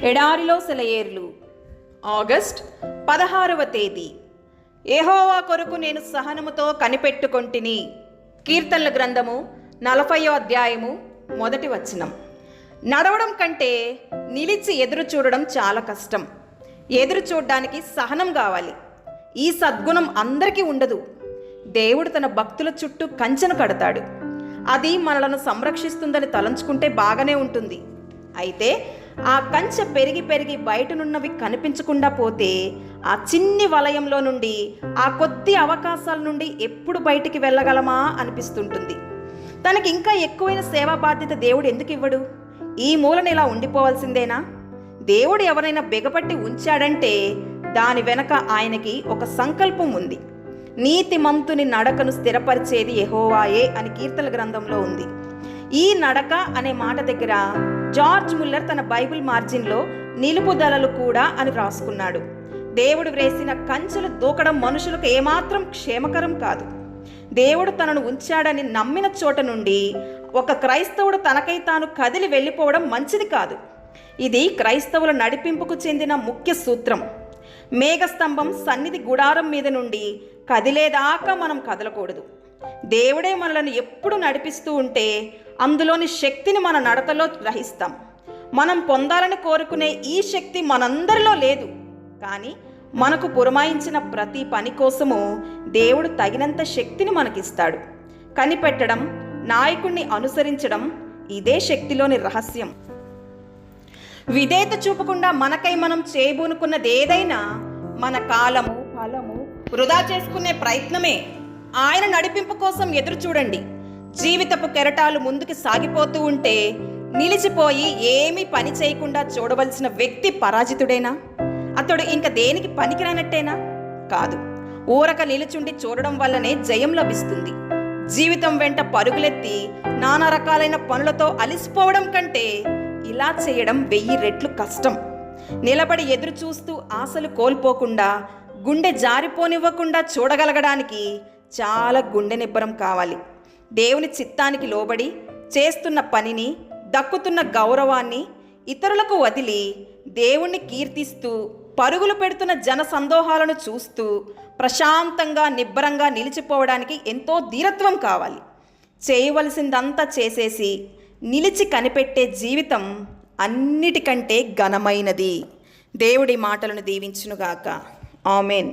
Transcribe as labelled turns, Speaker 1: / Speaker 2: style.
Speaker 1: ఎడారిలో సెలయేర్లు. ఆగస్ట్ 16వ తేదీ. యెహోవా కొరకు నేను సహనముతో కనిపెట్టుకొంటిని. కీర్తనల గ్రంథము 40వ అధ్యాయము 1వ వచనం. నడవడం కంటే నిలిచి ఎదురు చూడడం చాలా కష్టం. ఎదురు చూడడానికి సహనం కావాలి. ఈ సద్గుణం అందరికీ ఉండదు. దేవుడు తన భక్తుల చుట్టూ కంచెను కడతాడు. అది మనలను సంరక్షిస్తుందని తలంచుకుంటే బాగానే ఉంటుంది. అయితే ఆ కంచె పెరిగి పెరిగి బయటనున్నవి కనిపించకుండా పోతే ఆ చిన్ని వలయంలో నుండి, ఆ కొద్ది అవకాశాల నుండి ఎప్పుడు బయటికి వెళ్ళగలమా అనిపిస్తుంటుంది. తనకి ఇంకా ఎక్కువైన సేవా బాధ్యత దేవుడు ఎందుకు ఇవ్వడు? ఈ మూలన ఇలా ఉండిపోవాల్సిందేనా? దేవుడు ఎవరైనా బిగపట్టి ఉంచాడంటే దాని వెనక ఆయనకి ఒక సంకల్పం ఉంది. నీతిమంతుని నడకను స్థిరపరిచేది యెహోవాయే అని కీర్తనల గ్రంథంలో ఉంది. ఈ నడక అనే మాట దగ్గర జార్జ్ ముల్లర్ తన బైబిల్ మార్జిన్లో నిలుపుదలలు కూడా అని రాసుకున్నాడు. దేవుడు వేసిన కంచెలు దూకడం మనుషులకు ఏమాత్రం క్షేమకరం కాదు. దేవుడు తనను ఉంచాడని నమ్మిన చోట నుండి ఒక క్రైస్తవుడు తనకై తాను కదిలి వెళ్ళిపోవడం మంచిది కాదు. ఇది క్రైస్తవుల నడిపింపుకు చెందిన ముఖ్య సూత్రం. మేఘస్తంభం సన్నిధి గుడారం మీద నుండి కదిలేదాకా మనం కదలకూడదు. దేవుడే మనలను ఎప్పుడు నడిపిస్తూ ఉంటే అందులోని శక్తిని మన నడకలో గ్రహిస్తాం. మనం పొందాలని కోరుకునే ఈ శక్తి మనందరిలో లేదు. కానీ మనకు పురమాయించిన ప్రతి పని కోసము దేవుడు తగినంత శక్తిని మనకిస్తాడు. కనిపెట్టడం, నాయకుణ్ణి అనుసరించడం ఇదే శక్తిలోని రహస్యం. విధేయత చూపకుండా మనకై మనం చేయబూనుకున్నది ఏదైనా మన కాలము, ఫలము వృధా చేసుకునే ప్రయత్నమే. ఆయన నడిపింపు కోసం ఎదురు చూడండి. జీవితపు కెరటాలు ముందుకు సాగిపోతూ ఉంటే నిలిచిపోయి ఏమీ పని చేయకుండా చూడవలసిన వ్యక్తి పరాజితుడేనా? అతడు ఇంక దేనికి పనికిరానట్టేనా? కాదు. ఊరక నిలుచుండి చూడడం వల్లనే జయం లభిస్తుంది. జీవితం వెంట పరుగులెత్తి నానా రకాలైన పనులతో అలిసిపోవడం కంటే ఇలా చేయడం 1000 రెట్లు కష్టం. నిలబడి ఎదురు చూస్తూ ఆశలు కోల్పోకుండా, గుండె జారిపోనివ్వకుండా చూడగలగడానికి చాలా గుండె నిబ్బరం కావాలి. దేవుని చిత్తానికి లోబడి చేస్తున్న పనిని, దక్కుతున్న గౌరవాన్ని ఇతరులకు వదిలి దేవుణ్ణి కీర్తిస్తూ పరుగులు పెడుతున్న జన సందోహాలను చూస్తూ ప్రశాంతంగా నిబ్బరంగా నిలిచిపోవడానికి ఎంతో ధీరత్వం కావాలి. చేయవలసిందంతా చేసేసి నిలిచి కనిపెట్టే జీవితం అన్నిటికంటే ఘనమైనది. దేవుడి మాటలను దీవించునుగాక. ఆమెన్.